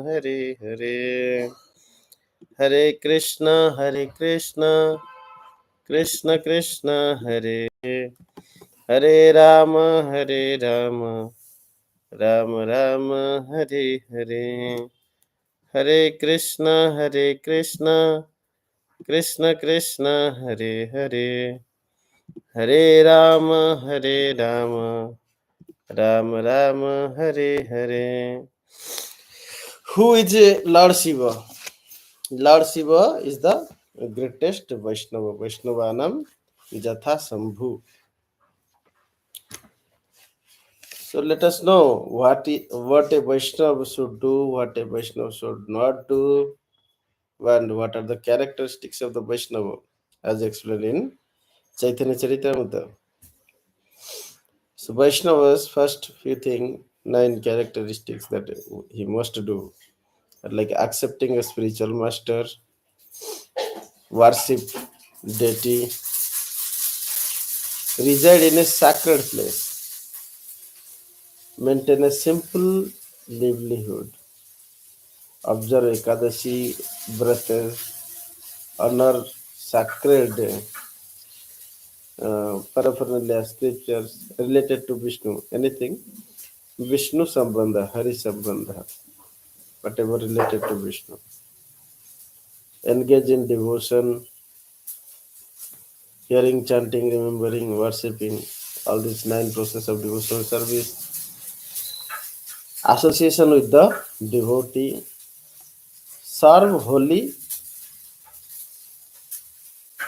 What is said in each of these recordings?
Hare Hare, Hare Krishna, Krishna Krishna, Hare Hare Rama, Rama Rama, Hare Hare, Hare Krishna, Krishna Krishna, Hare Hare, Hare Rama, Rama Rama, Hare Hare. Who is Lord Shiva? Lord Shiva is the greatest Vaishnava. Vaishnavanam Jatha Sambhu. So let us know what a Vaishnava should do, what a Vaishnava should not do, and what are the characteristics of the Vaishnava, as explained in Chaitanya Charitamrita. So Vaishnava's first few things, 9 characteristics that he must do, are like accepting a spiritual master, worship deity, reside in a sacred place, maintain a simple livelihood, observe Ekadashi, Vrata, honor sacred paraphernalia, scriptures related to Vishnu, anything Vishnu Sambandha, Hari Sambandha, whatever related to Vishnu. Engage in devotion, hearing, chanting, remembering, worshipping, all these 9 processes of devotional service. Association with the devotee, serve holy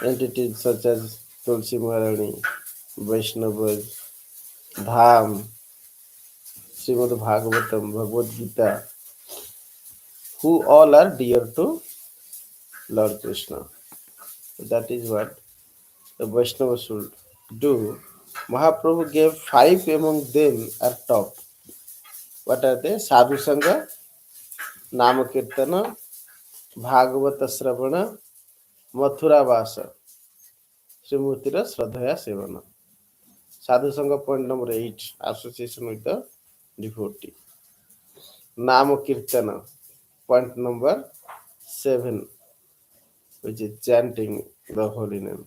entities such as Tulsi Maharani, Vaishnavas, Dham, Srimad Bhagavatam, Bhagavad Gita, who all are dear to Lord Krishna. So that is what the Vaishnava should do. Mahaprabhu gave 5 among them are top. What are they? Sadhu Sangha, Nama Kirtana, Bhagavata Sravana, Mathura Vasa, Srimurtira Sradhaya Sevana. Sadhu Sangha point number 8, association with the devotee. Nama Kirtana point number 7, which is chanting the holy name.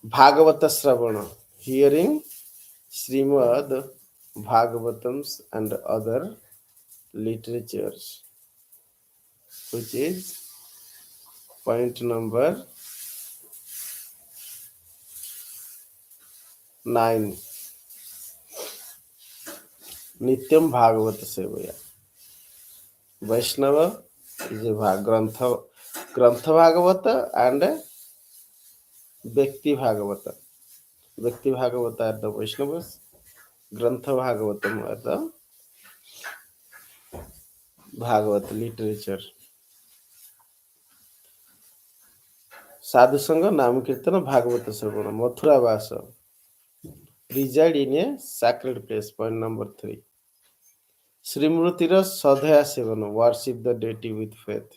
Bhagavata Sravana, hearing Srimad Bhagavatams and other literatures, which is point number 9. Nityam Bhagavata Sevaya. Vaishnava is a Grantha Bhagavata and Bhakti Bhagavata. Bhakti Bhagavata are the Vaishnavas, Grantha Bhagavatam are the Bhagavata literature. Sadhu Sangha, Namakirtana, Bhagavata Sarvana, Mathura Vasa, reside in a sacred place, point number 3. Srimurtira Sadhaya Sevana, worship the deity with faith.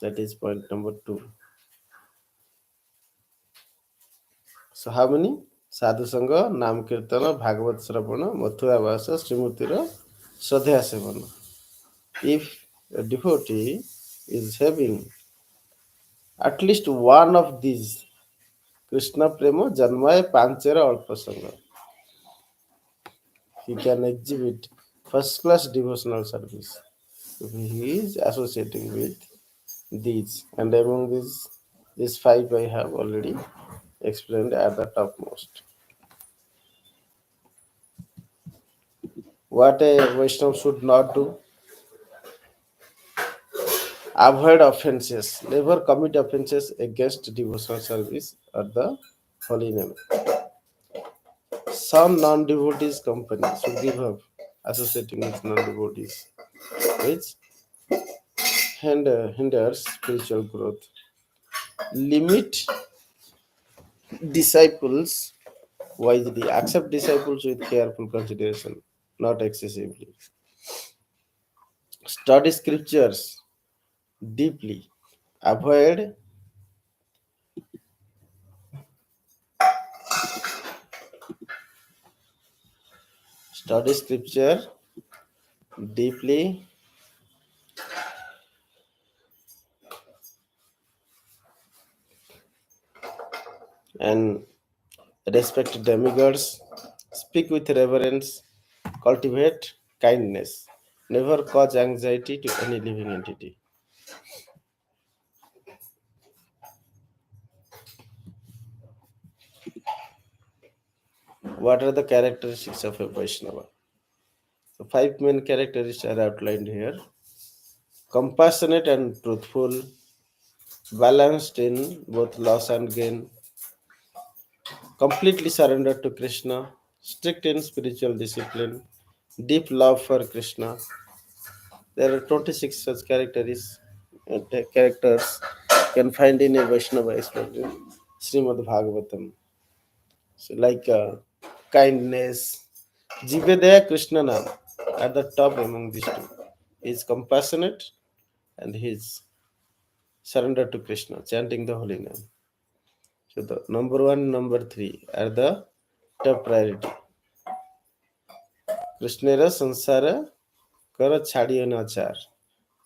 That is point number 2. So how many? Sadhu Sangha, Namakirtana, Bhagavat Sravana, Mathura Vasa, Srimurtira Sadhaya Sevana. If a devotee is having at least one of these, Krishna Prema Janmaya Panchara Alpasanga, he can exhibit first class devotional service if he is associating with these. And among these 5 I have already explained at the topmost. What a Vaishnava should not do: avoid offenses, never commit offenses against devotional service or the holy name. Some non-devotees company should give up associating with non-devotees, which hinders spiritual growth. Limit disciples wisely. Accept disciples with careful consideration, not excessively. Study scriptures deeply. Avoid study scripture deeply and respect demigods, speak with reverence, cultivate kindness, never cause anxiety to any living entity. What are the characteristics of a Vaishnava? The five main characteristics are outlined here: compassionate and truthful, balanced in both loss and gain, completely surrendered to Krishna, strict in spiritual discipline, deep love for Krishna. There are 26 such characters can find in a Vaishnava especially Srimad Bhagavatam. So like kindness, Jivedaya Krishna Nam at the top among these two. He is compassionate and he is surrendered to Krishna, chanting the holy name. So the number one, number three are the top priority. Krishnera sansara kara chadiyo nachar.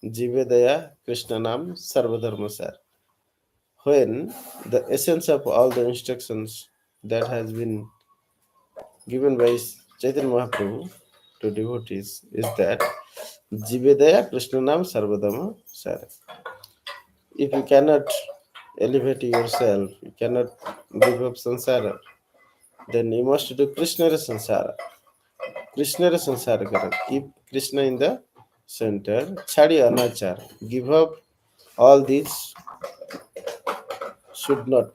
Jivedaya Krishna Nam Sarvadharmasar. When the essence of all the instructions that has been given by Chaitanya Mahaprabhu to devotees is that Jivedaya Krishnanam Sarvadama Sara. If you cannot elevate yourself, you cannot give up samsara, then you must do Krishnara Sansara. Krishnara Sansara Kara. Keep Krishna in the center. Chadi Anachar. Give up all these should not,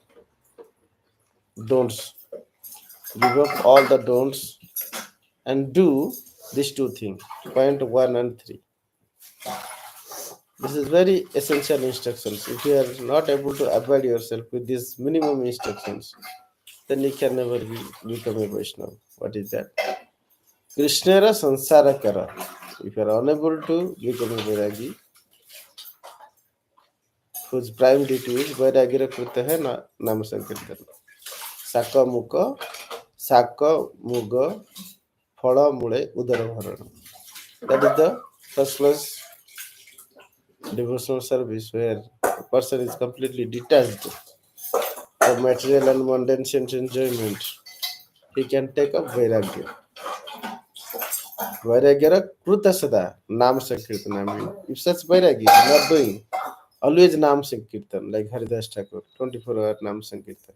don'ts. Give up all the don'ts and do these two things. Point one and three. This is very essential instructions. If you are not able to abide yourself with these minimum instructions, then you can never become a Vaishnava. What is that? Krishnera sansara kara. If you are unable to become a Vairagi, whose prime duty is Vairagira Krita hai Nama Sankirtan. Saka Muka, Saka Muga, Phala Mule Udara Bharana. That is the first class devotional service where a person is completely detached from material and mundane sense enjoyment. He can take up Vairagya. Vairagyara Kruta Sada, Nam Sankirtan. I mean, if such Vairagya is not doing, always Nam Sankirtan, like Haridas Thakur, 24-hour Nam Sankirtan.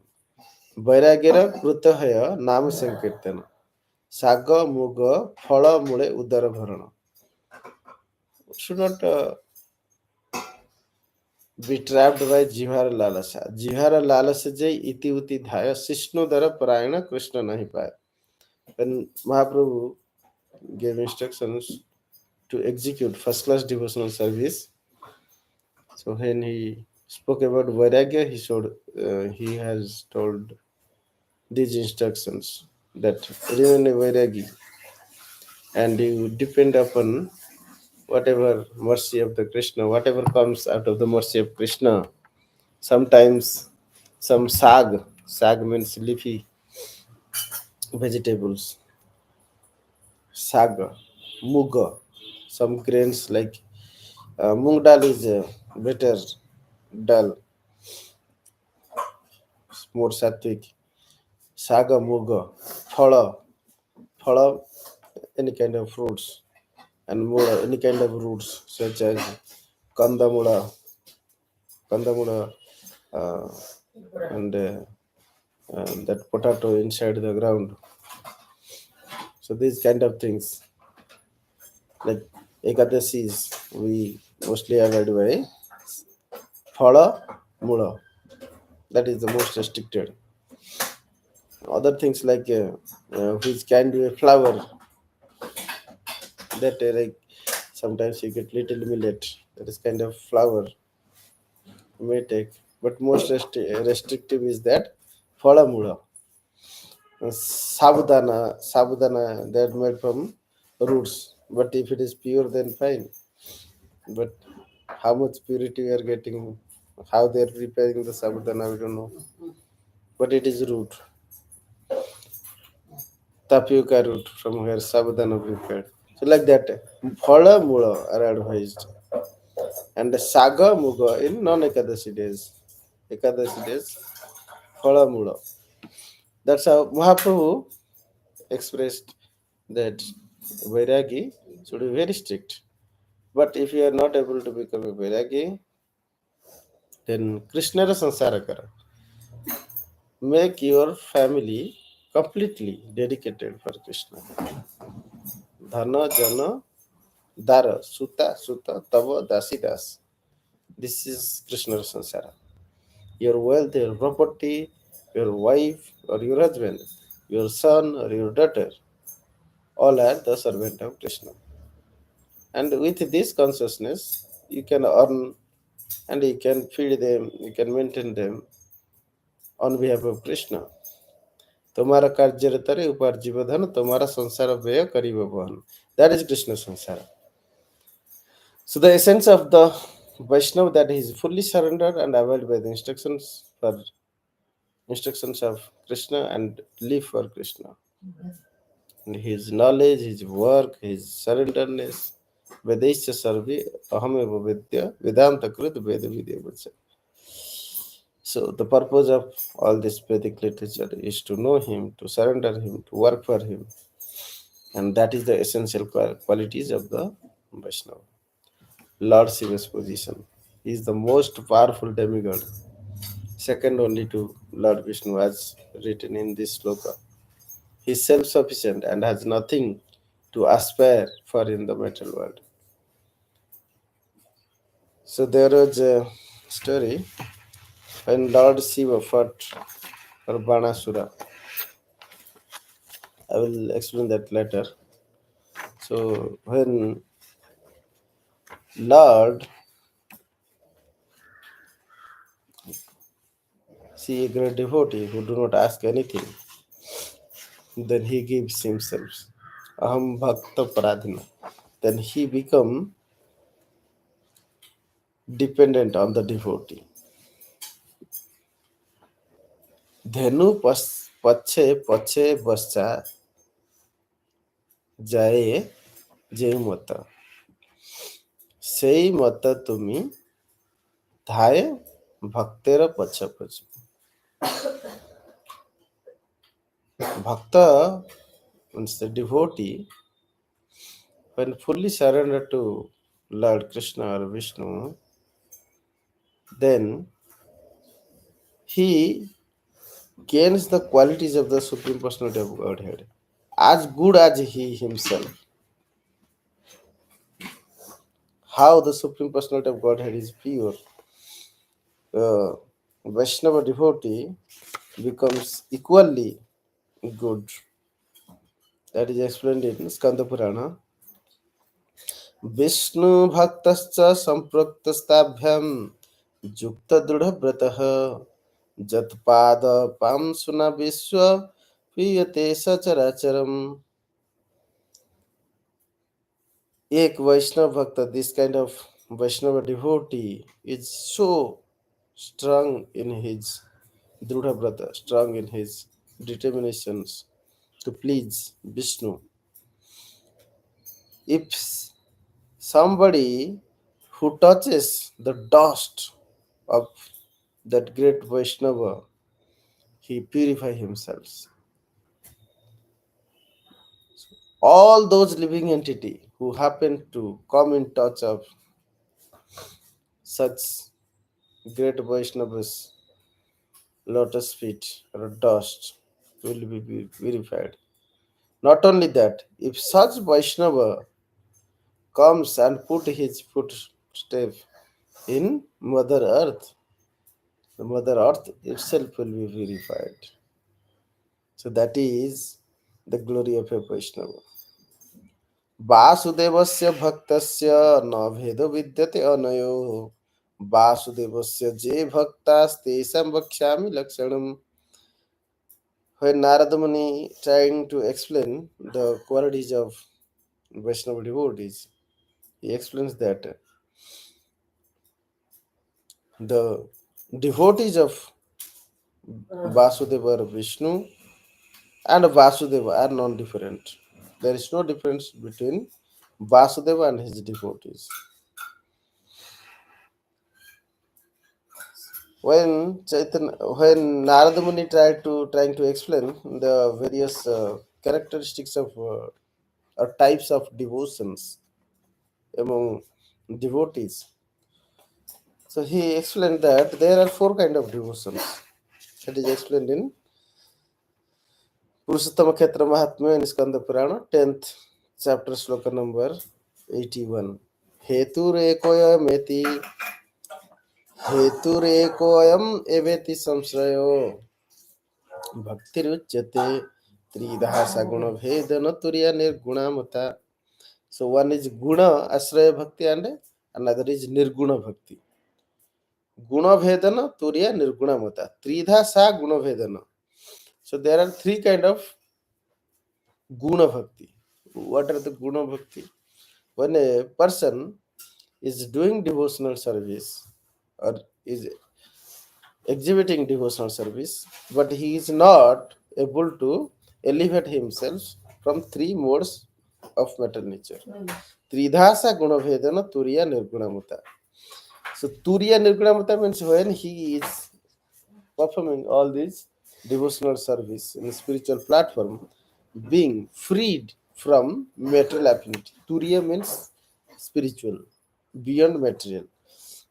Vairagyara Kruta Haya, Nam Sankirtan. Saga Muga, Phala Mule Udara Bharana. Should not be trapped by Jihara Lalasa. Jihara Lalasa Jai Iti Uti Dhaya, Sishnu Dara Parayana Krishna Nahi Paya. When Mahaprabhu gave instructions to execute first class devotional service, so when he spoke about Vairagya, he has told these instructions that remain a Vairagi and you depend upon whatever mercy of the Krishna, whatever comes out of the mercy of Krishna. Sometimes some sag means leafy vegetables, saga, muga, some grains like moong dal is better dal, more sattvic. Saga, muga, phala, any kind of fruits, and mula, any kind of roots such as kandamula, kandamula, uh, and that potato inside the ground. So these kind of things like ekadasis we mostly avoid by phala, mula. That is the most restricted. Other things like which can be a flour that like sometimes you get little millet. That is kind of flour you may take. But most restrictive is that phala mula. Sabudana that made from roots. But if it is pure, then fine. But how much purity we are getting, how they are preparing the sabudana, we don't know. But it is root, tapioca root from where sabudana prepared. So like that, phala mula are advised, and saga muga in non-ekadashi days. Ekadashi days, phala mula. That's how Mahaprabhu expressed that Vairagi should be very strict. But if you are not able to become a Vairagi, then Krishna Sansara Kara. Make your family completely dedicated for Krishna. Dhana, Jana, Dara, Suta, Suta, Tava, Dasi, Das. This is Krishna Sansara. Your wealth, your property, your wife or your husband, your son or your daughter, all are the servant of Krishna. And with this consciousness, you can earn and you can feed them, you can maintain them on behalf of Krishna. तुम्हारा କାର୍ଯ୍ୟରତରେ ଉପାର୍ଜିବ ଧନ तुम्हारा ସଂସାର ବ୍ୟୟ କରିବ ବହନ. That is Krishna Sansara. So the essence of the Vaishnava, that he is fully surrendered and availed by the instructions of Krishna and live for Krishna. And his knowledge, his work, his surrenderness, Vedesya Sarvi Ahameva Vidya Vedanta Krit Veda Vidya Vacha. So the purpose of all this Vedic literature is to know him, to surrender him, to work for him. And that is the essential qualities of the Vaishnava. Lord Shiva's position. He is the most powerful demigod, second only to Lord Vishnu, as written in this sloka. He is self sufficient and has nothing to aspire for in the material world. So there was a story when Lord Shiva fought for Banasura. I will explain that later. So when Lord see a great devotee who do not ask anything, then he gives himself. Aham bhakta paradhina. Then he become dependent on the devotee. Dhenu pache pache bascha jaye যে মত সেই মত তুমি ধায় ভক্তের পছ পছ. Bhakta means the devotee, when fully surrendered to Lord Krishna or Vishnu, then he gains the qualities of the Supreme Personality of Godhead as good as he himself. How the Supreme Personality of Godhead is pure, Vaishnava devotee becomes equally good. That is explained in Skanda Purana. Vishnu भक्तश्च संपृक्तस्ताभ्याम युक्त दृढ़ व्रतः जत्पाद पांसुना विश्व पीयते सचराचरम. एक वैष्णव भक्त, this kind of Vaishnava devotee is so strong in his dhrudha vrata, strong in his determinations to please Vishnu. If somebody who touches the dust of that great Vaishnava, he purifies himself. All those living entity who happen to come in touch of such great Vaishnava's lotus feet or dust will be purified. Not only that, if such Vaishnava comes and put his footstep in Mother Earth, the Mother Earth itself will be purified. So that is the glory of a Vaishnava. वासुदेवस्य भक्तस्य न भेदो विद्यते अनयो वासुदेवस्य जे भक्तास्तेषां वक्ष्यामि लक्षणम्. When Narada Muni trying to explain the qualities of Vaishnava devotees, he explains that the devotees of Vasudeva or Vishnu and Vasudeva are non-different. There is no difference between Vasudeva and his devotees. When Narada Muni trying to explain the various characteristics of or types of devotions among devotees, so he explained that there are four kind of devotions. That is explained in Purushottama Kshetra Mahatmya in Skanda Purana, 10th chapter, sloka number 81. Heturekoya meti हेतुरेकोऽयम् एवेति संश्रयो भक्तिरुच्यते त्रिधा सगुण भेदन तुर्य Nirguna mata. So one is guna ashraya bhakti and another is nirguna bhakti. Guna vedana turya nirguna mata. Tridha sa guna vedana. So there are three kind of guna bhakti. What are the guna bhakti? When a person is doing devotional service or is exhibiting devotional service, but he is not able to elevate himself from three modes of matter nature. Tridhasa gunavedana turiya nirgunamata. So turiya nirgunamata means when he is performing all these devotional service in a spiritual platform, being freed from material affinity. Turiya means spiritual, beyond material.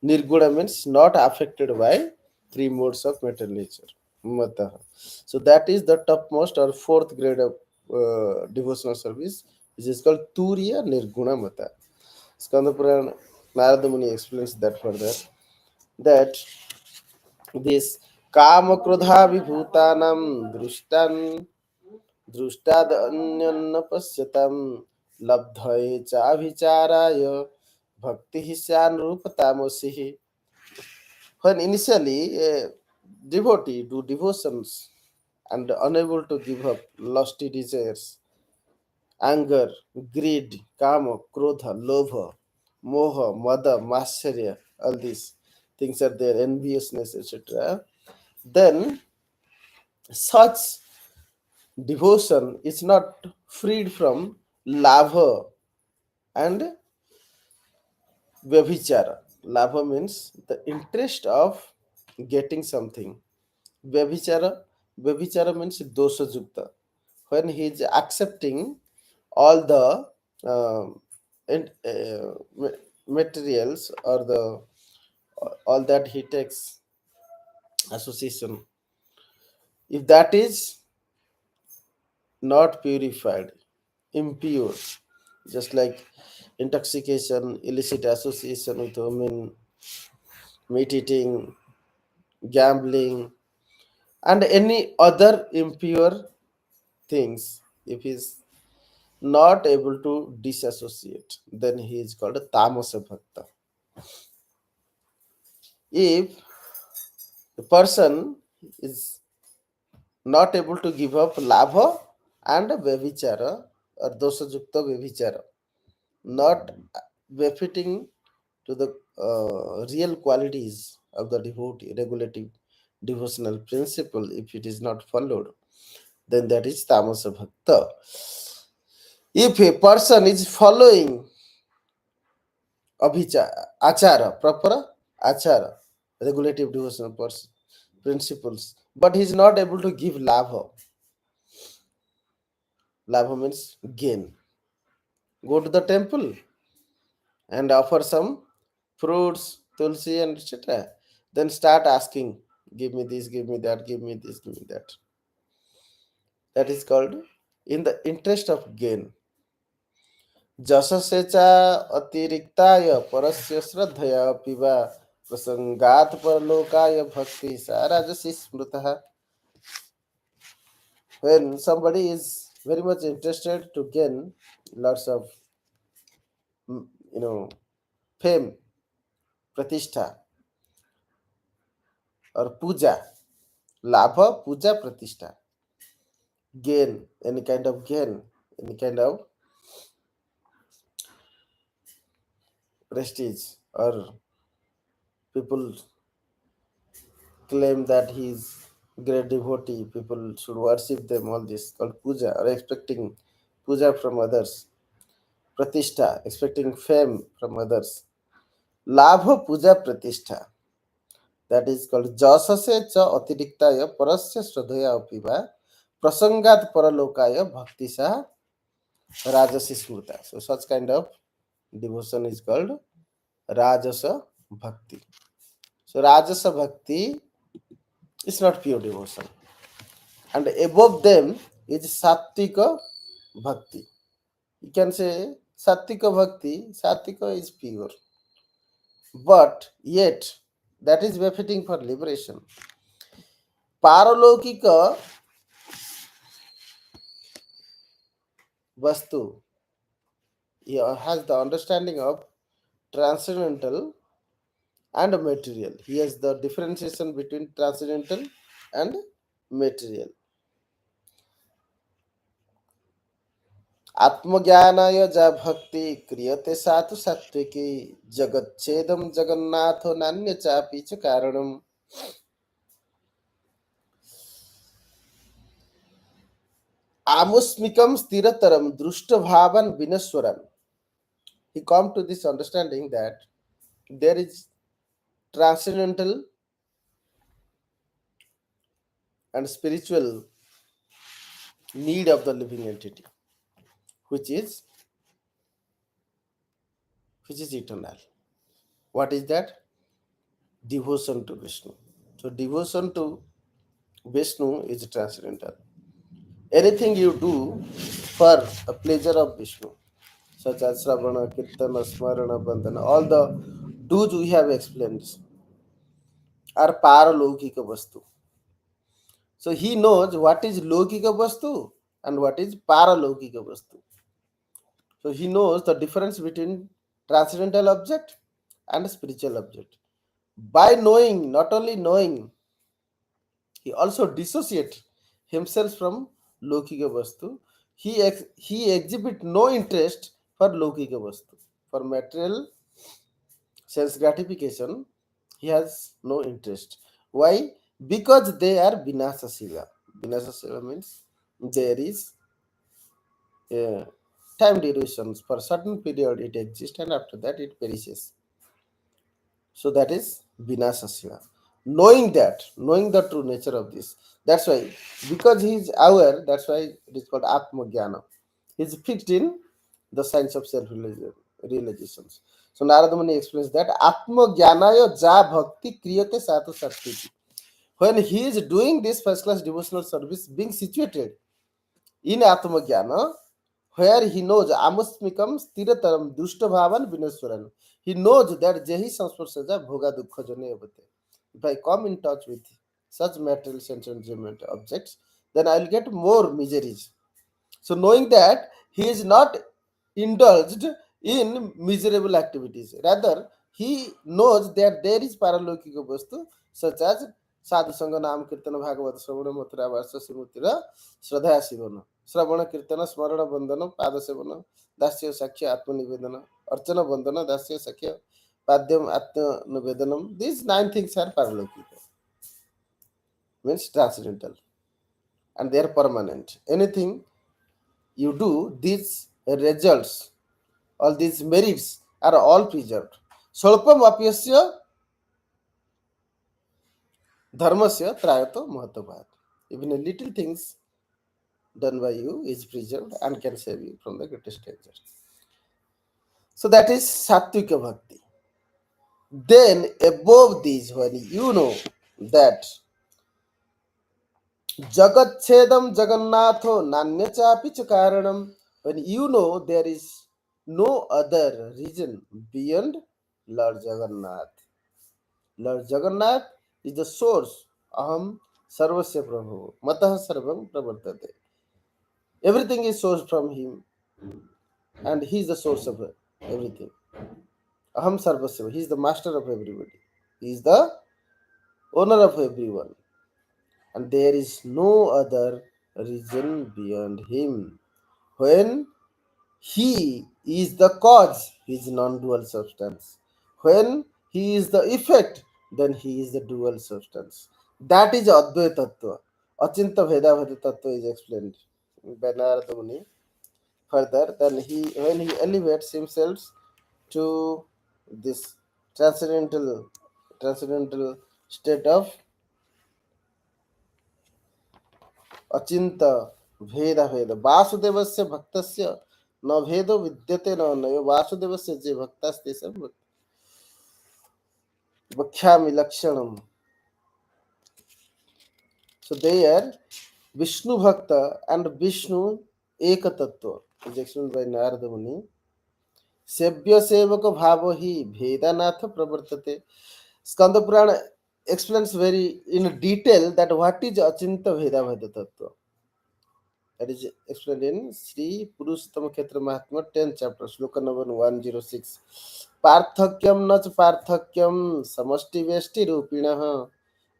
Nirguna means not affected by three modes of material nature. Mataha. So that is the topmost or fourth grade of devotional service, which is called Turiya Nirguna Mata. Skanda Purana, Narada Muni explains that further, that this Kama Krodha Vibhutanam Drushtad Anyanna Pasyatam Labdhaye Chavicharaya Bhakti Hisyan Rupatamosi. When initially a devotee do devotions and unable to give up lusty desires, anger, greed, kama, krodha, lobha, moha, mada, matsarya, all these things are there, enviousness, etc., then such devotion is not freed from labha and vyabhichara. Labha means the interest of getting something. Vyabhichara, Vyabhichara means dosha jukta. When he is accepting all the and, materials or the all that he takes association, if that is not purified, impure, just like intoxication, illicit association with women, meat eating, gambling, and any other impure things, if he's not able to disassociate, then he is called a tamasa bhakta. If the person is not able to give up labha and vyabhichara or dosajukta vyabhichara, not befitting to the real qualities of the devotee, regulative devotional principle, if it is not followed, then that is tamasa bhakta. If a person is following achara, proper achara, regulative devotional principles, but he is not able to give labha. Labha means gain. Go to the temple and offer some fruits, tulsi, and etc. Then start asking, give me this, give me that, give me this, give me that. That is called in the interest of gain. Jasa secha atiriktaya parasya shraddhaya piva prasangat parlokaya bhakti sarajasi smritaha. When somebody is very much interested to gain lots of fame, pratishtha, or puja, labha, puja, pratishtha, gain, any kind of gain, any kind of prestige, or people claim that he is great devotee, people should worship them, all this called puja, or expecting puja from others, pratishtha, expecting fame from others. Labha puja pratishtha, that is called jasase cha atiriktaya parasya shraddhaya apiva prasangat paralokaya bhakti sa rajasi smrta. So such kind of devotion is called rajasa bhakti. So rajasa bhakti is not pure devotion. And above them is sattvika bhakti. You can say sattvika bhakti, sattvika is pure. But yet, that is befitting for liberation. Paralokika vastu, he has the understanding of transcendental and material. He has the differentiation between transcendental and material. आत्मज्ञानाय जा भक्ति क्रियते सातु सात्विकी जगच्छेदम जगन्नाथो नान्य चापि च कारणम आमुष्मिकम स्थिरतरम दृष्टभावन विनश्वरन. He come to this understanding that there is transcendental and spiritual need of the living entity, which is eternal. What is that? Devotion to Vishnu. So devotion to Vishnu is transcendental. Anything you do for a pleasure of Vishnu, such as Sravana, Kirtana, Smarana, Bandhana, all the do's we have explained are paralaukika vastu. So he knows what is laukika vastu and what is paralaukika vastu. So he knows the difference between transcendental object and spiritual object. By knowing, not only knowing, he also dissociates himself from laukika vastu. He exhibit no interest for laukika vastu. For material sense gratification, he has no interest. Why? Because they are vinasasila. Vinasasila means there is a time durations. For certain period it exists and after that it perishes. So that is vinasasila. Knowing that, knowing the true nature of this. That's why, because he is aware, that's why it is called Atma Jnana. He is fixed in the science of self-realizations. So Narada Muni explains that Atma Jnanaya ja bhakti kriyate satu sattiti. When he is doing this first class devotional service, being situated in Atma Jnana, where he knows Amusmikam Sthirataram Dushtavavan Vinaswaran. He knows that Jehi Sansparsaja Bhoga Dukha Jane Avate. If I come in touch with such material sense enjoyment objects, then I will get more miseries. So knowing that he is not indulged in miserable activities, rather he knows that there is paralaukika vastu such as sadhu sangha nam kirtana bhagavata shravana mathura varsa simutira shraddhaya sivana श्रवण कीर्तन स्मरण बंधन पाद seven दास्य साक्ष्य आत्मनिवेदन अर्चना बंधन दास्य साक्ष्य पाद्यम आत्मनिवेदनम. These 9 things are paralaukika, means transcendental, and they are permanent. Anything you do, these results, all these merits are all preserved. Shalpam apyasya dharmasya trayato mahatvat. Even a little things done by you is preserved and can save you from the greatest danger. So that is Sattvika Bhakti. Then above these, when you know that Jagat Chedam Jagannatho Nanyachapi Karanam, when you know there is no other reason beyond Lord Jagannath. Lord Jagannath is the source. Aham Sarvasya Prabhu. Matah Sarvam Pravartate. Everything is sourced from him, and he is the source of everything. Aham Sarvasya. He is the master of everybody. He is the owner of everyone. And there is no other reason beyond him. When he is the cause, he is non-dual substance. When he is the effect, then he is the dual substance. That is Advaita Tattva. Achinta Veda Veda Tattva is explained by Narada Muni. further, then when he elevates himself to this transcendental transcendental state of अचिंत भेद भेद वासुदेवस्य भक्तस्य न भेदो विद्यते न अन्यो वासुदेवस्य जे भक्तास्तेषां वक्ष्यामि लक्षणम्. So there Vishnu Bhakta and Vishnu Eka Tattva is explained by Narada Muni. Sevya Sevaka Bhava hi Vedanatha Pravartate. Skanda Purana explains very in detail that what is Achinta Veda Veda Tattva. That is explained in Sri Purushottama Kshetra Mahatma 10th chapter, sloka number 106. Parthakyam nach parthakyam samasti vesti rupinah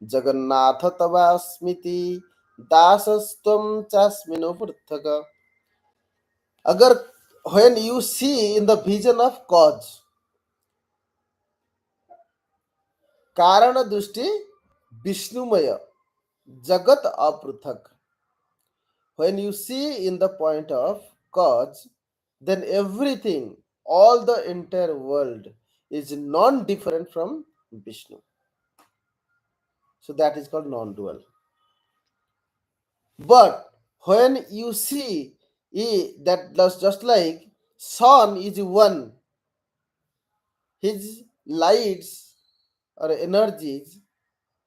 Jagannath tavasmiti dasastvam chasmino purthaka. Agar when you see in the vision of cause, Karana Dushti Vishnumaya Jagat Apruthak. When you see in the point of cause, then everything, all the entire world is non-different from Vishnu. So that is called non-dual. But when you see that just like sun is one, his lights or energies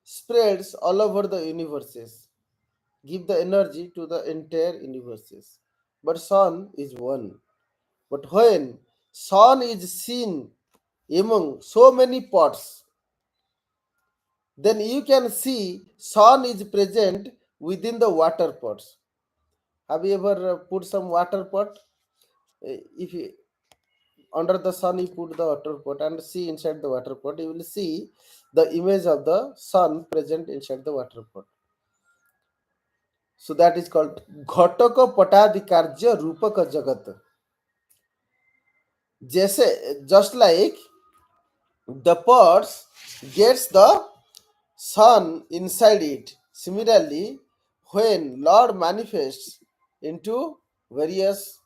spreads all over the universes, give the energy to the entire universes. But sun is one. But when sun is seen among so many pots, then you can see sun is present within the water pots. Have you ever put some water pot? If you, under the sun you put the water pot and see inside the water pot, you will see the image of the sun present inside the water pot. So that is called Ghataka Patadikarya Rupaka Jagat. Just like the pots gets the sun inside it. Similarly, when Lord manifests into various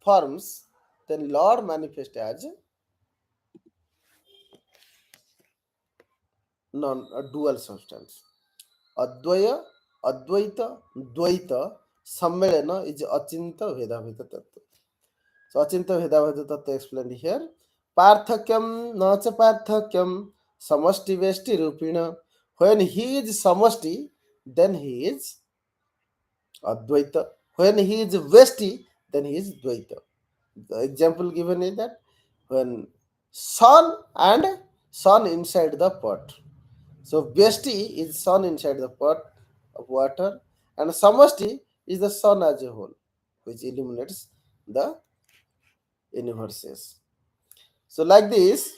forms, then Lord manifests as non-dual substance. Advaya, Advaita, Dvaita, Sammelana is Achinta Vedaveda Tattva. So Achinta Vedaveda Tattva explained here. Parthakyam nacha parthakyam samasti vesti rupina. When he is samasti, then he is Advaita. When he is vesti, then he is Dvaita. The example given is that when sun and sun inside the pot. So Vyasti is sun inside the pot of water, and Samasti is the sun as a whole, which illuminates the universes. So like this,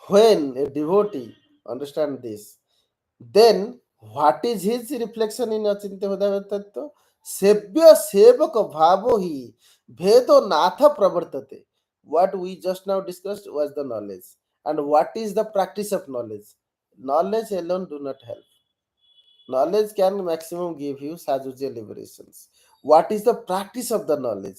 when a devotee understands this, then what is his reflection in Achintya Vedaveda Tattva? Sevya Sevaka Bhavo hi Bhedo Natha Pravartate. What we just now discussed was the knowledge. And what is the practice of knowledge? Knowledge alone do not help. Knowledge can maximum give you sajuja liberations. What is the practice of the knowledge?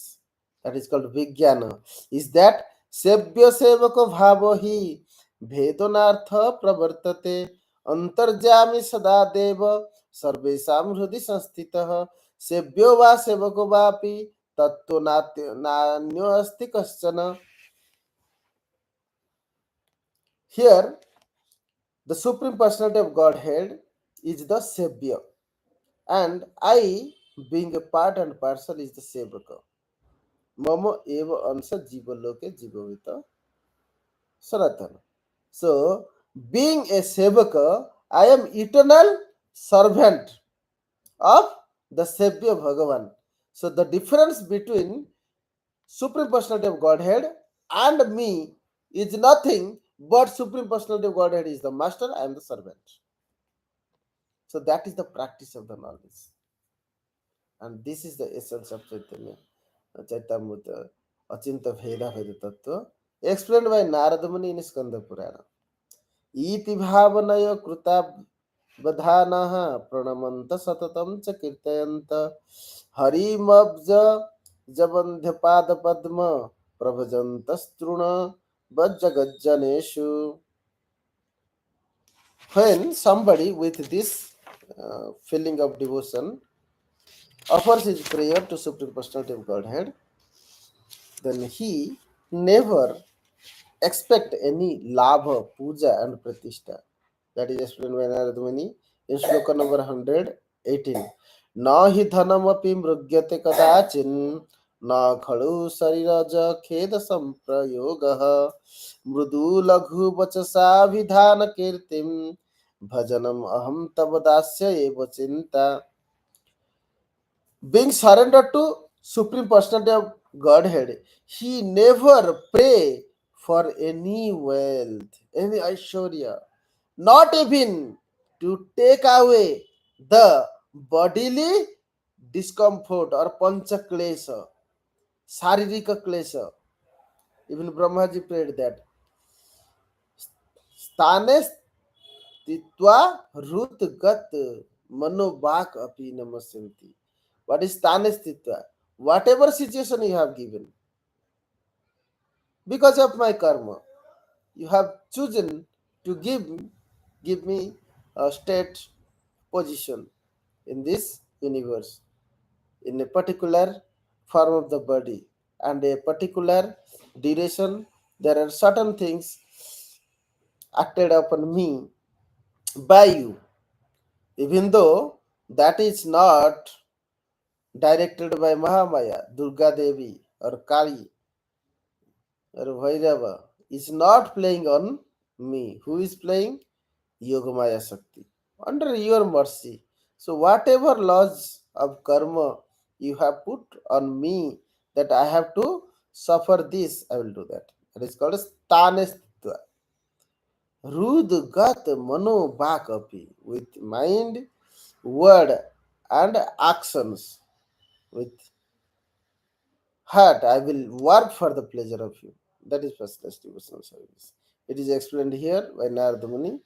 That is called Vijnana. Is that Sebya Sevaka Bhavo hi Vedonartha Pravartate Antarjami Sada Deva Sarvesam Hrudi Sanstitah Sebyo Va Sevako Vapi Tatto Nanyo Asti Kaschana. Here, the Supreme Personality of Godhead is the Sebya, and I, being a part and parcel, is the Sevaka. Mama eva ansa jivaloke jivavita Sanātana. So, being a Sevaka, I am eternal servant of the Sevya Bhagavan. So, the difference between Supreme Personality of Godhead and me is nothing but Supreme Personality of Godhead is the master, I am the servant. So, that is the practice of the knowledge. And this is the essence of Chaitanya. Chaitamrita, Achinta Veda Veda Tattva, explained by Narada Muni in Skanda Purana. Iti Bhavanaya Kruta Badhanaha pranamanta satatam cha kirtayanta harimabja jabandhyapada padma prabhajantastruna vajjagajjaneshu. When somebody with this feeling of devotion offers his prayer to Supreme Personality of Godhead, then he never expect any labha, puja and pratishtha. That is explained by Narada Muni in shloka number 118. Na hi dhanamapi mrugyate kadachin na khadu sariraja kheda samprayogah mrudu laghu vachasa vidhana kirtim bhajanam aham tabadasya eva chinta. Being surrendered to Supreme Personality of Godhead, he never pray for any wealth, any aishwarya, not even to take away the bodily discomfort or pancha klesha, saririka klesha. Even Brahmaji prayed that stane stitva rut gat manobak api namasanti. What is stane stitva? Whatever situation you have given, because of my karma, you have chosen to give me a state position in this universe in a particular form of the body and a particular duration. There are certain things acted upon me by you, even though that is not directed by Mahamaya, Durga Devi, or Kali, or Vairava, is not playing on me. Who is playing? Yogamaya Shakti. Under your mercy. So, whatever laws of karma you have put on me that I have to suffer this, I will do that. That is called Stanestha. Rud Gat Mano Bhakapi, with mind, word, and actions. With heart, I will work for the pleasure of you. That is first class devotional service. It is explained here by Narada Muni.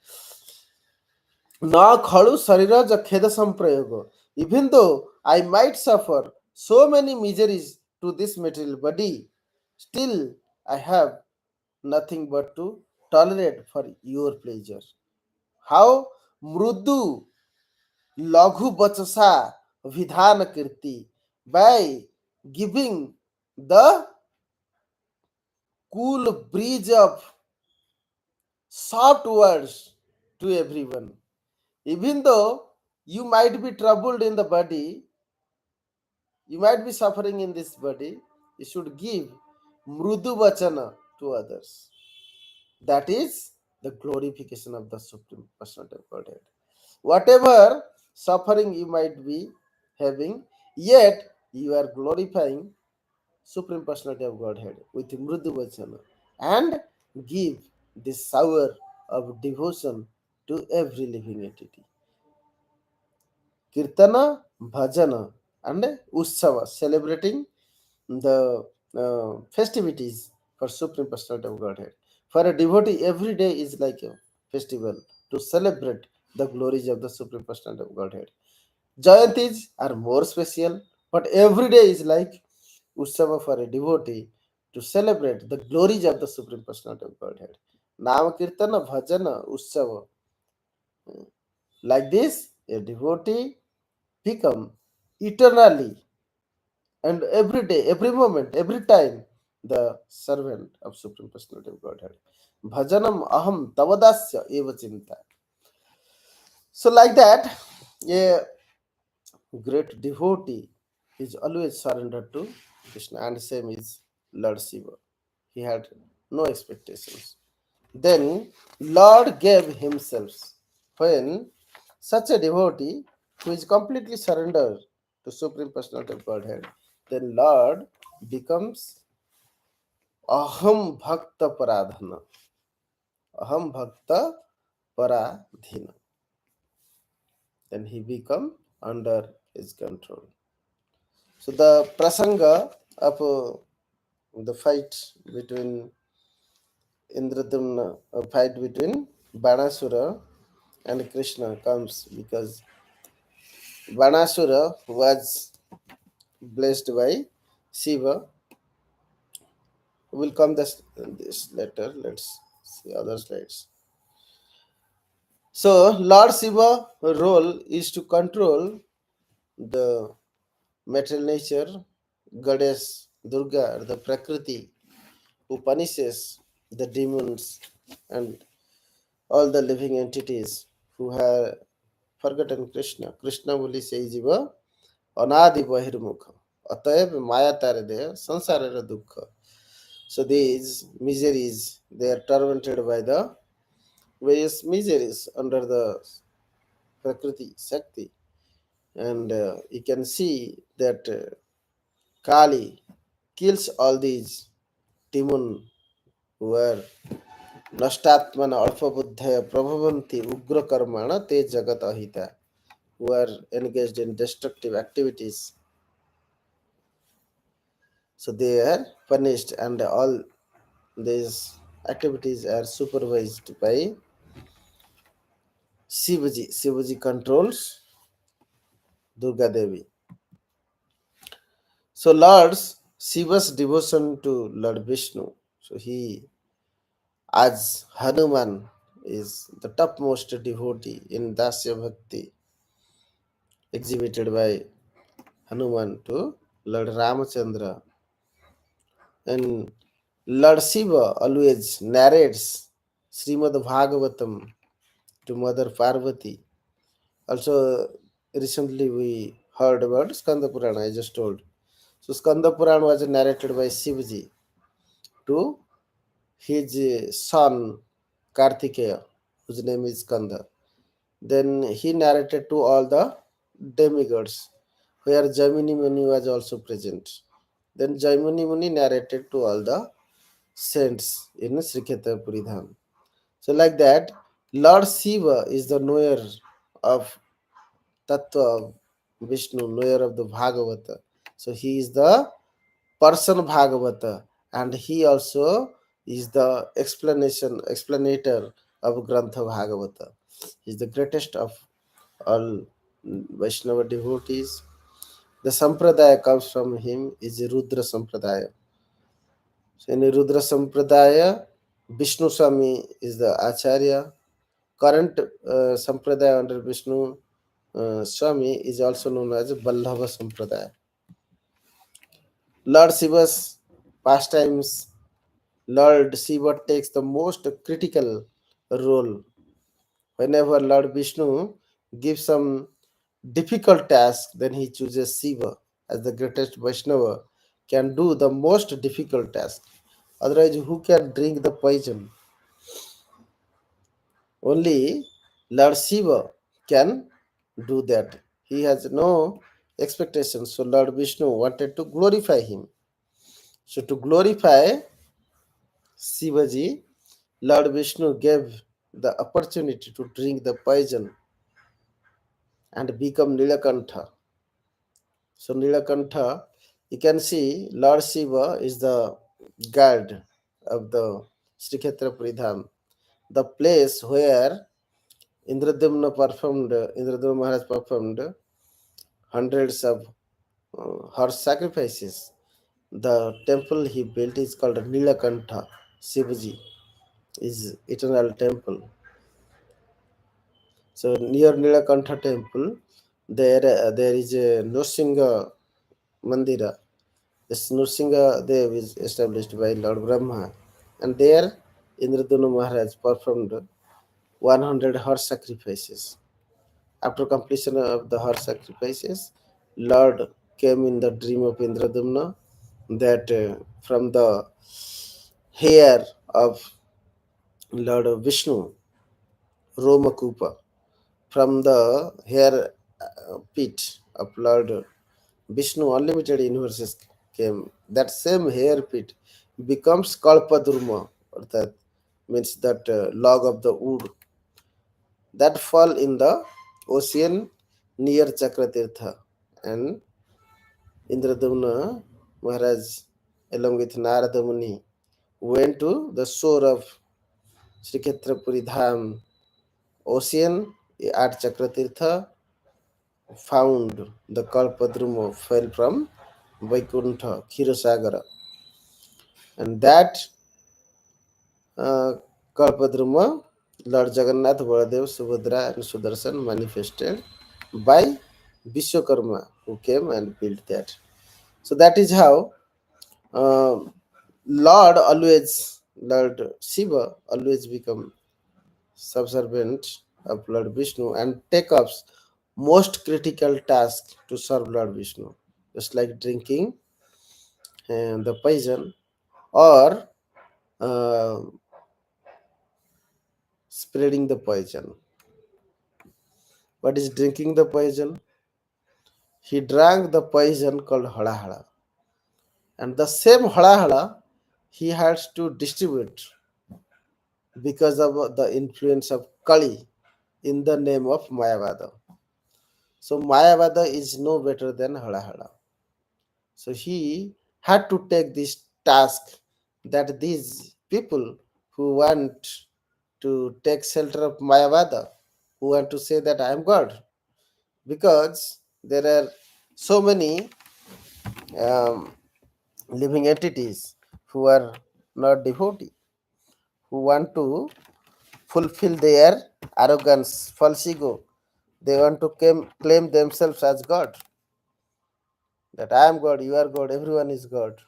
Na khalu sariraja kheda samprayoga. Even though I might suffer so many miseries to this material body, still I have nothing but to tolerate for your pleasure. How mrudu laghu bachasa vidhana kirti, by giving the cool breeze of soft words to everyone. Even though you might be troubled in the body, you might be suffering in this body, you should give mrudu vachana to others. That is the glorification of the Supreme Personality of Godhead. Whatever suffering you might be having, yet you are glorifying Supreme Personality of Godhead with mrudu vachana and give this shower of devotion to every living entity. Kirtana, bhajana, and utsava, celebrating the festivities for Supreme Personality of Godhead. For a devotee, every day is like a festival to celebrate the glories of the Supreme Personality of Godhead. Jayantis are more special, but every day is like Utsava for a devotee to celebrate the glories of the Supreme Personality of Godhead. Nama Kirtana, Bhajana, Utsava. Like this, a devotee become eternally and every day, every moment, every time the servant of Supreme Personality of Godhead. Bhajanam aham tavadasya eva chinta. So like that, a great devotee is always surrendered to Krishna, and same is Lord Shiva. He had no expectations. Then Lord gave himself. When such a devotee who is completely surrendered to Supreme Personality of Godhead, then Lord becomes Aham Bhakta Paradhana. Aham Bhakta Paradhina. Then he become under his control. So the prasanga of the fight between Indradumna, fight between Banasura and Kṛṣṇa comes because Banasura was blessed by Shiva. Will come this later. Let's see other slides. So Lord Shiva role is to control the material nature, goddess Durga, or the Prakriti, who punishes the demons and all the living entities who have forgotten Krishna. Krishna बोली से जीव अनादि बहिर्मुख अतएव माया तारे दे संसार दुख. So these miseries, they are tormented by the various miseries under the Prakriti Shakti, and you can see that Kali kills all these demon who are nashtatmana alphabuddhaya prabhavanti ugra karmana te jagat ahita, who are engaged in destructive activities. So they are punished, and all these activities are supervised by Shivaji. Shivaji controls Durga Devi. So Lord's Shiva's devotion to Lord Vishnu. So he, as Hanuman, is the topmost devotee in Dasya Bhakti exhibited by Hanuman to Lord Ramachandra. And Lord Shiva always narrates Srimad Bhagavatam to Mother Parvati. Also, recently we heard about Skanda Purana, I just told. So, Skanda Purana was narrated by Shivaji to his son Kartikeya, whose name is Skanda. Then he narrated to all the demigods, where Jaimini Muni was also present. Then Jaimini Muni narrated to all the saints in Sriksheta Puridham. So, like that, Lord Shiva is the knower of Tattva of Vishnu, knower of the Bhagavata. So, he is the person Bhagavata, and he also is the explanator of Grantha Bhagavata. He is the greatest of all Vaishnava devotees. The Sampradaya comes from him is Rudra Sampradaya. So in Rudra Sampradaya, Vishnu Swami is the Acharya. Current Sampradaya under Vishnu Swami is also known as Vallabha Sampradaya. Lord Shiva's pastimes, Lord Shiva takes the most critical role. Whenever Lord Vishnu gives some difficult task, then he chooses Shiva as the greatest Vaishnava, can do the most difficult task. Otherwise, who can drink the poison? Only Lord Shiva can do that. He has no expectations. So Lord Vishnu wanted to glorify him. So to glorify Shivaji, Lord Vishnu gave the opportunity to drink the poison and become Nilakantha. So Nilakantha, you can see Lord Shiva is the guard of the Sriksheta Pridham, the place where Indradumna Maharaj performed hundreds of horse sacrifices. The temple he built is called Nilakantha. Shivaji is eternal temple. So near Nilakantha temple, there is a Nrsimha Mandira. This Nrsimha Dev is established by Lord Brahma, and there Indradunu Maharaj performed 100 horse sacrifices. After completion of the horse sacrifices, Lord came in the dream of Indradumna that from the hair of Lord Vishnu, Romakupa, from the hair pit of Lord Vishnu, unlimited universes came. That same hair pit becomes Kalpadurma, or that means that log of the wood that fall in the ocean near Chakratirtha. And Indradumna Maharaj, along with Narada Muni, went to the shore of Sriksheta Dham ocean at Chakratirtha found the Kalpadruma fell from Vaikuntha, Khirasagara, and that uh, Kalpadruma, Lord Jagannath, Baladev, Subhadra, and Sudarshan manifested by Vishwakarma, who came and built that. So that is how uh, Lord Shiva always become subservient of Lord Vishnu and take up most critical task to serve Lord Vishnu, just like drinking the poison or uh, spreading the poison. What is drinking the poison? He drank the poison called halahala, and the same halahala he has to distribute because of the influence of Kali in the name of Mayavada. So Mayavada is no better than halahala. So he had to take this task that these people who want to take shelter of Mayavada, who want to say that I am God, because there are so many um, living entities who are not devotee, who want to fulfill their arrogance, false ego. They want to claim themselves as God, that I am God, you are God, everyone is God.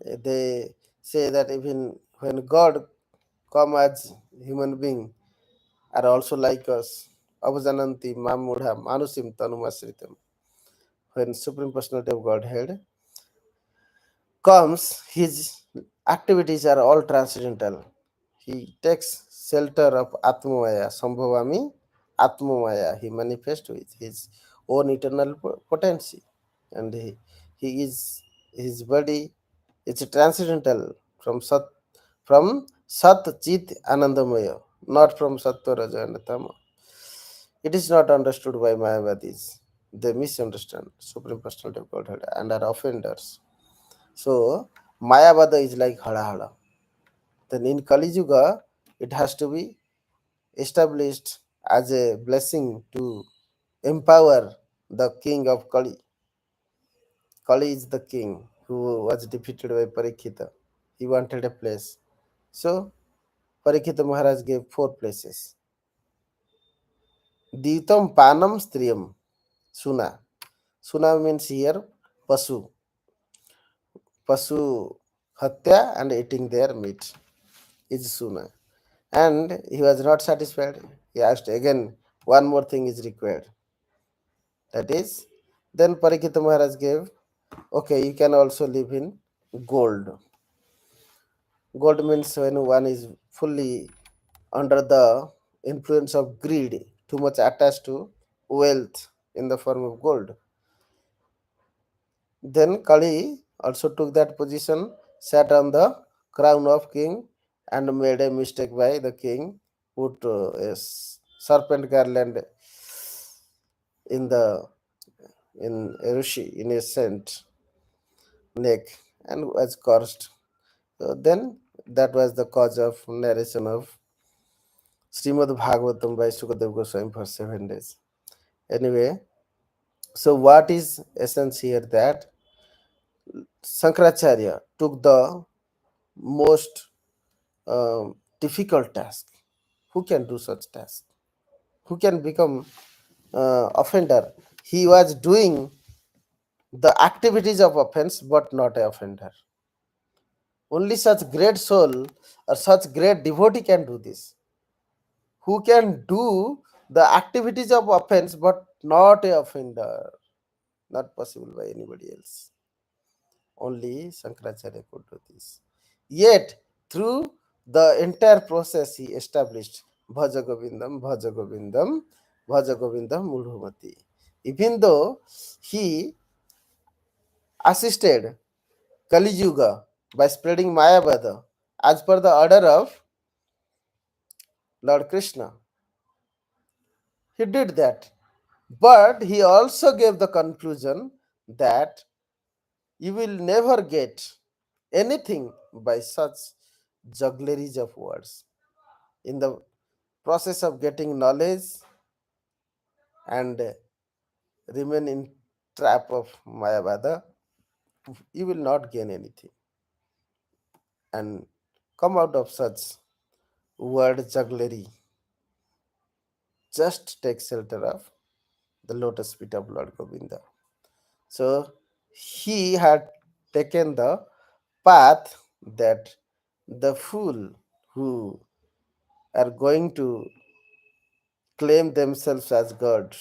They say that even when God come as human being are also like us. Avajananti mamudha manusim tanumasritam. When Supreme Personality of Godhead comes, his activities are all transcendental. He takes shelter of Atmamaya, Sambhavami Atmamaya. He manifests with his own eternal potency. And he is his body is transcendental from Sat Chit Anandamaya, not from Sattva Raja and Tama. It is not understood by Mayavadis. They misunderstand Supreme Personality of Godhead and are offenders. So Mayavada is like Hada Hada. Then in Kali Yuga, it has to be established as a blessing to empower the king of Kali. Kali is the king who was defeated by Parikshita. He wanted a place. So Parikshita Maharaj gave 4 places. Ditam Panam Striyam Suna. Suna means here Pasu. Pasu Hatya and eating their meat is Suna. And he was not satisfied. He asked again, one more thing is required. That is, then Parikshita Maharaj gave, okay, you can also live in gold. Gold means when one is fully under the influence of greed, too much attached to wealth in the form of gold. Then Kali also took that position, sat on the crown of king, and made a mistake by the king, put a serpent garland in the in a rishi in a saint neck and was cursed. So then that was the cause of narration of Srimad Bhagavatam by Sukadev Goswami for 7 days. Anyway, so what is essence here that Sankaracharya took the most difficult task. Who can do such task? Who can become offender? He was doing the activities of offense, but not a offender. Only such great soul or such great devotee can do this. Who can do the activities of offense, but not a offender? Not possible by anybody else. Only Shankaracharya could do this. Yet, through the entire process, he established Bhaja Govindam, Bhaja Govindam, Bhaja Govindam Mudhumati. Even though he assisted Kali Yuga by spreading Mayavada as per the order of Lord Krishna, he did that. But he also gave the conclusion that you will never get anything by such juggleries of words. In the process of getting knowledge and remain in trap of Mayavada, you will not gain anything and come out of such word jugglery. Just take shelter of the lotus feet of Lord Govinda. So he had taken the path that the fool who are going to claim themselves as God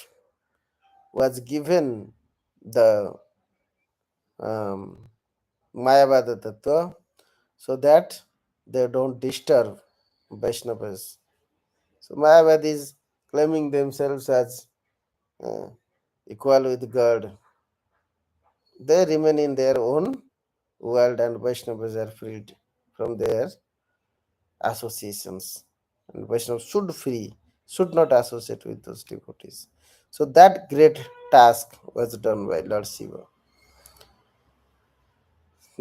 was given the um, Mayavada Tattva so that they don't disturb Vaishnavas. So Mayavadis claiming themselves as uh, equal with God, they remain in their own world and Vaishnavas are freed from their associations. And Vaishnavas should not associate with those devotees. So that great task was done by Lord Shiva.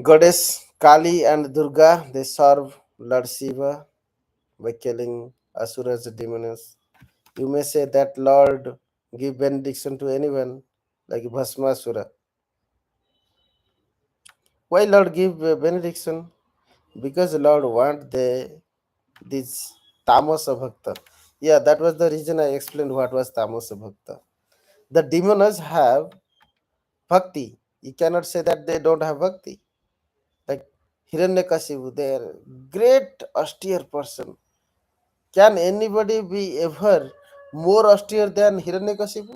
Goddess Kali and Durga, they serve Lord Shiva by killing asuras, demons. You may say that Lord give benediction to anyone, like Bhasmasura. Why Lord give benediction? Because Lord want this tamasa bhakta. Yeah, that was the reason I explained what was tamasa bhakta. The demons have bhakti. You cannot say that they don't have bhakti. Like Hiranyakashipu, they are great austere person. Can anybody be ever more austere than Hiranyakashipu?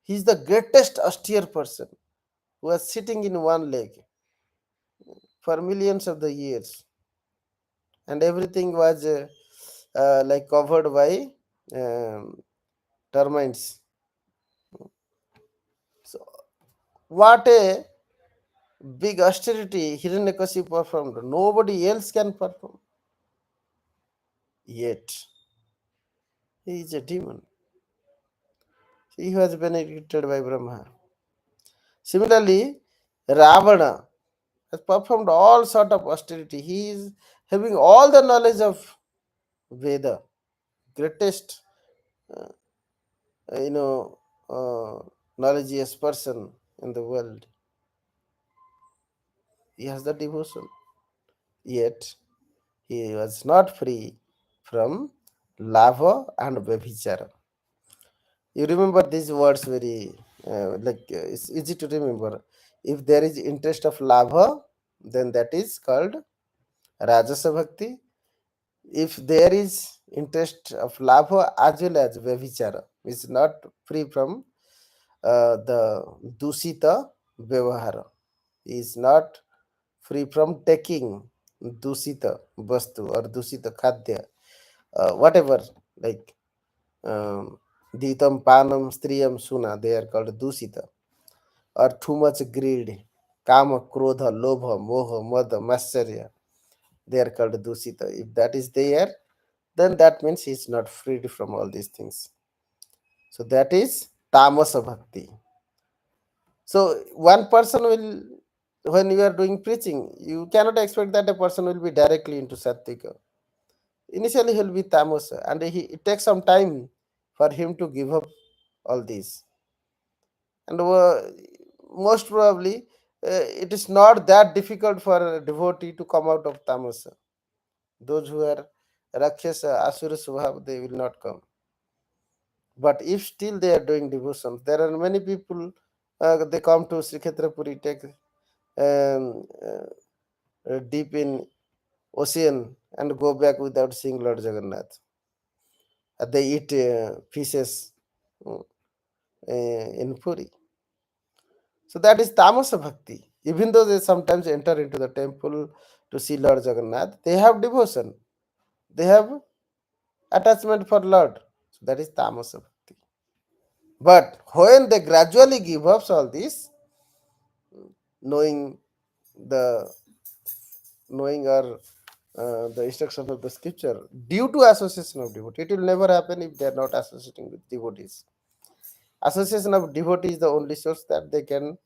He is the greatest austere person who was sitting in one leg for millions of the years, and everything was like covered by um, termites. So, what a big austerity Hiranyakashipu performed. Nobody else can perform. Yet, he is a demon. He was benedicted by Brahma. Similarly, Ravana has performed all sort of austerity. He is having all the knowledge of Veda, greatest, uh, you know, knowledgeous person in the world. He has the devotion. Yet he was not free from lava and Vabhichara. You remember these words very it's easy to remember. If there is interest of lava, then that is called Rajasa Bhakti. If there is interest of lava as well as Vabhichara, is not free from the Dusita Vyavahara, is not free from taking Dusita Vastu or Dusita Khadya, whatever, like Ditam, Panam, Striyam, Suna, they are called Dusita, or too much greed, Kama, Krodha, Lobha, Moha, Mada, Matsarya, they are called Dusita. If that is there, then that means he is not freed from all these things. So that is Tamasa Bhakti. So one person will, when you are doing preaching, you cannot expect that a person will be directly into Sattvika. Initially, he will be Tamasa, and it takes some time for him to give up all these. And most probably, it is not that difficult for a devotee to come out of Tamasa. Those who are Rakshasa, Asura Subhav, they will not come. But if still they are doing devotions, there are many people, they come to Sri Kshetrapuri, take deep in ocean and go back without seeing Lord Jagannath. They eat fishes uh, in Puri. So that is Tamasa Bhakti. Even though they sometimes enter into the temple to see Lord Jagannath, they have devotion. They have attachment for Lord. So that is Tamasa Bhakti. But when they gradually give up all this, knowing the knowing or the instruction of the scripture, due to association of devotees, it will never happen if they are not associating with devotees. Association of devotees is the only source that they can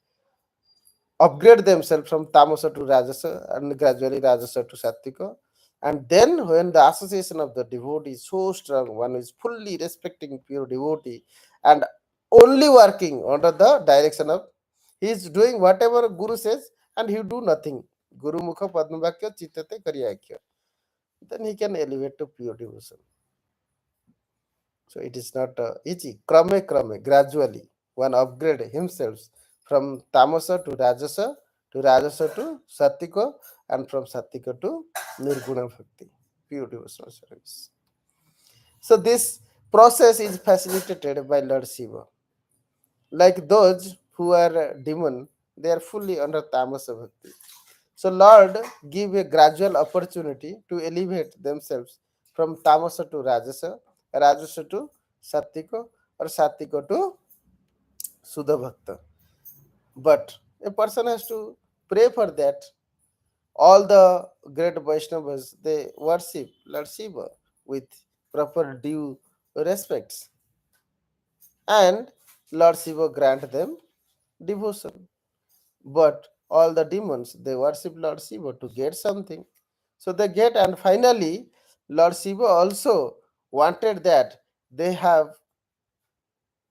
upgrade themselves from tamasa to rajasa and gradually rajasa to sattvika, And then, when the association of the devotee is so strong, one is fully respecting pure devotee and only working under the direction of, he is doing whatever Guru says and he do nothing. Guru Mukha Padmavakya Chittate Karyakya. Then he can elevate to pure devotion. So it is not easy. Krame, gradually, one upgrade himself from tamasa to rajasa to sattika, and from sattika to nirguna bhakti, pure devotional service. So this process is facilitated by Lord Shiva. Like those who are demon, they are fully under tamasa bhakti. So Lord give a gradual opportunity to elevate themselves from tamasa to rajasa to sattika, or sattika to Sudha Bhakta. But a person has to pray for that. All the great Vaishnavas, they worship Lord Shiva with proper due respects, and Lord Shiva grant them devotion. But all the demons, they worship Lord Shiva to get something. So they get, and finally, Lord Shiva also wanted that they have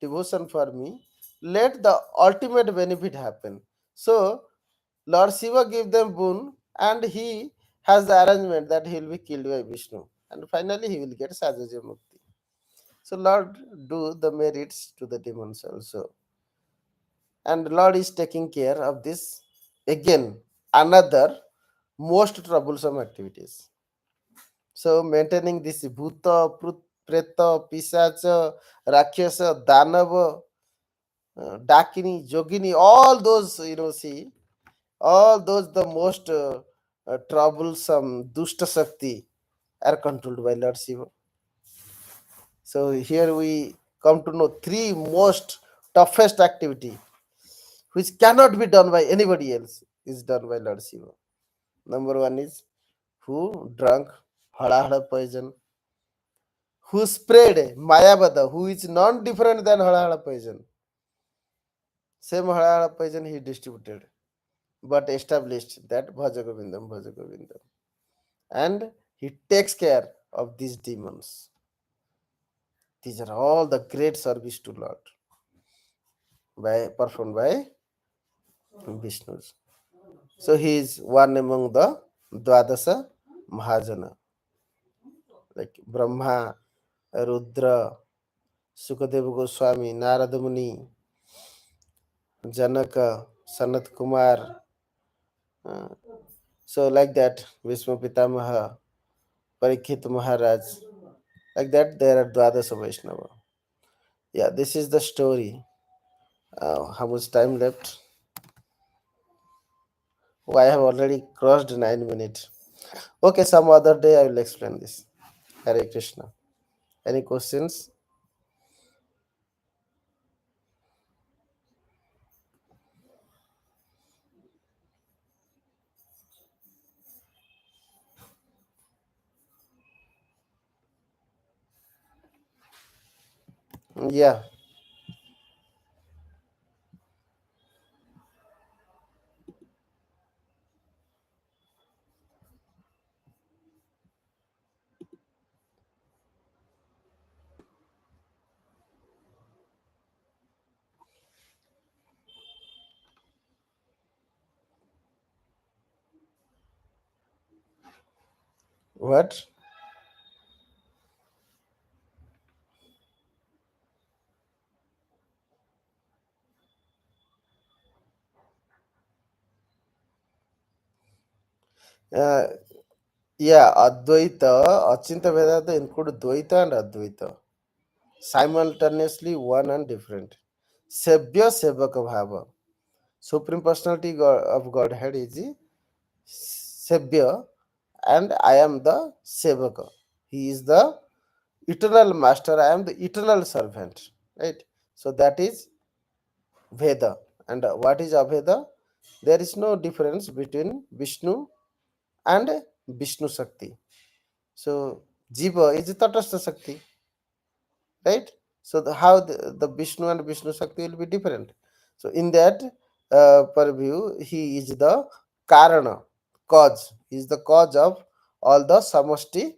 devotion for me. Let the ultimate benefit happen. So Lord Shiva give them boon, and he has the arrangement that he will be killed by Vishnu, and finally he will get Sajaja Mukti. So Lord do the merits to the demons also, and Lord is taking care of this again, another most troublesome activities. So maintaining this bhuta, preta, pisacha, rakshasa, danava, dakini, yogini, all those, see, all those the most troublesome dushta shakti are controlled by Lord Shiva. So here we come to know three most toughest activity which cannot be done by anybody else is done by Lord Shiva. Number one is who drank halahada poison, who spread mayavada, who is non different than halahada poison. Same halahada poison he distributed, but established that Bhajagovindam, Bhajagovindam. And he takes care of these demons. These are all the great service to Lord by performed by Vishnu. So he is one among the Dwadasa Mahajana, like Brahma, Rudra, Sukadeva Goswami, Narada Muni, Janaka, Sanat Kumar. uh, so like that, Vishnu Pitamaha, Parikshit Maharaj. Like that, there are Dwadasa Vaishnava. Yeah, this is the story. How much time left? Oh, I have already crossed 9 minutes. Okay, some other day I will explain this. Hare Krishna. Any questions? Yeah. What? Uh, yeah, Advaita, Achinta Vedanta include Dvaita and Advaita. Simultaneously one and different. Sebhya Sevaka Bhava. Supreme Personality of Godhead is the Sebhya, and I am the Sevaka. He is the eternal master, I am the eternal servant. Right? So that is Veda. And what is Aveda? There is no difference between Vishnu and Vishnu Shakti. So Jiva is Tatastha Shakti, right? So how the Vishnu and Vishnu Shakti will be different. So in that purview, he is the Karana, cause. He is the cause of all the samashti,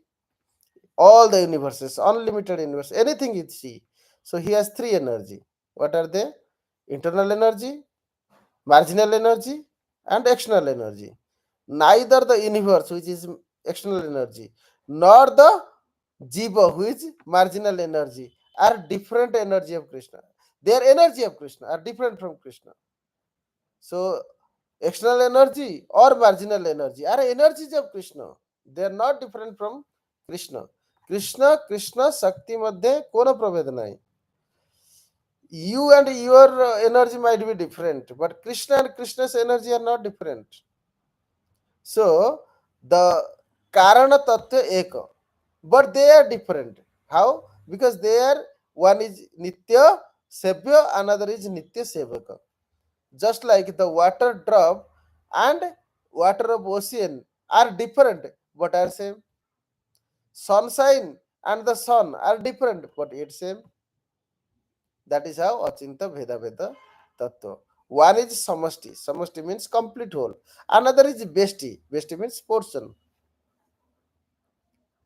all the universes, unlimited universe, anything is she. So he has three energy. What are they? Internal energy, marginal energy, and external energy. Neither the universe, which is external energy, nor the jiva, which is marginal energy, are different energy of Krishna. Their energy of Krishna are different from Krishna. So external energy or marginal energy are energies of Krishna. They are not different from Krishna. Krishna Shakti मध्ये कोण प्रभेद नाही. You and your energy might be different, but Krishna and Krishna's energy are not different. So the Karana Tattva Eka, but they are different. How? Because they are, one is Nitya Sevya, another is Nitya Sevaka. Just like the water drop and water of ocean are different but are same. Sunshine and the sun are different but yet same. That is how Achinta Veda Veda Tattva. One is Samashti. Samashti means complete whole. Another is Besti. Besti means portion.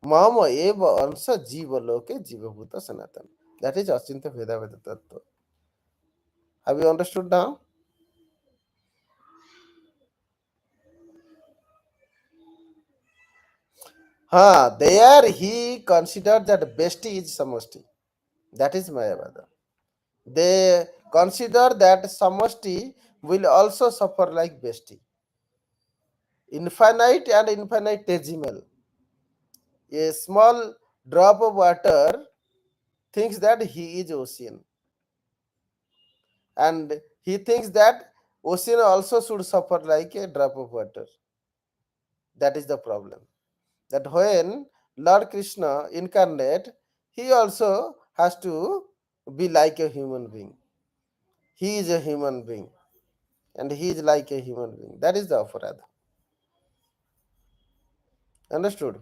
Mama eva ansa jiva loke jiva bhuta sanatan. That is Achinta Veda Veda Tattva. Have you understood now? There he considered that Besti is Samashti. That is Mayavada. They consider that Samashti will also suffer like Besti. Infinite and infinitesimal. A small drop of water thinks that he is ocean. And he thinks that ocean also should suffer like a drop of water. That is the problem. That when Lord Krishna incarnate, he also has to be like a human being. He is a human being and he is like a human being. That is the aparadha. Understood?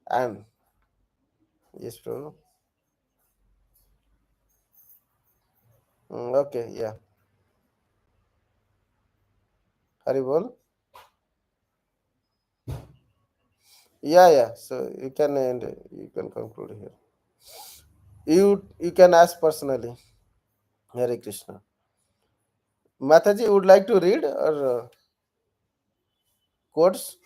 And yes, Prabhu. Okay, yeah. Haribol. Yeah. So you can end. You can conclude here. You can ask personally. Hare Krishna. Mataji would like to read or quotes?